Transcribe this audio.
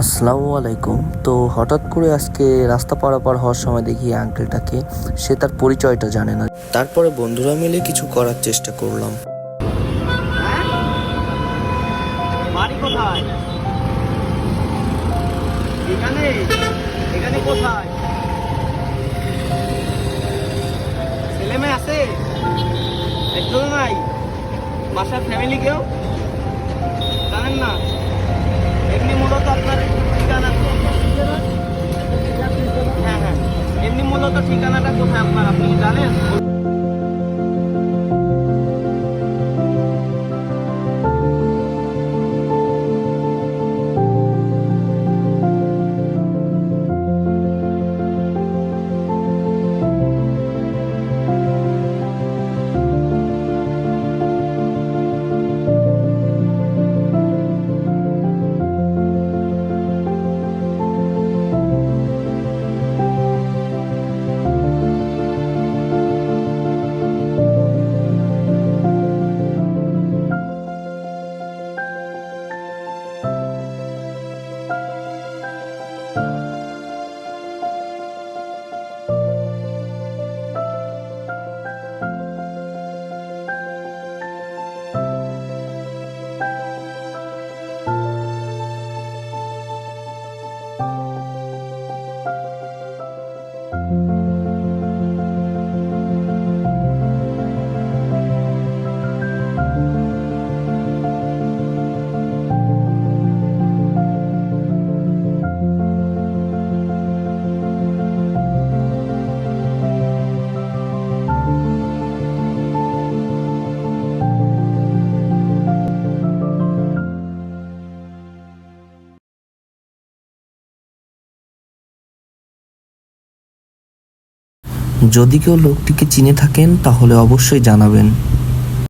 আসসালামু আলাইকুম। তো হঠাৎ করে আজকে রাস্তা পারাপার হওয়ার সময় দেখি আঙ্কেলটাকে, সে তার পরিচয়টা জানে না। তারপরে বন্ধুরা মিলে কিছু করার চেষ্টা করলাম। বাড়ি কোথায়? এখানে? এখানে কোথায়? ছেলে মেয়ে আছে? একজন নাই? বাসার ফ্যামিলি কেউ জানেন না? এমনি মূলত আপনার ঠিকানা হ্যাঁ হ্যাঁ এমনি মূলত ঠিকানাটা কোথায় আপনার, আপনি জানেন? যদি কেউ লোকটিকে চিনে থাকেন তাহলে অবশ্যই জানাবেন।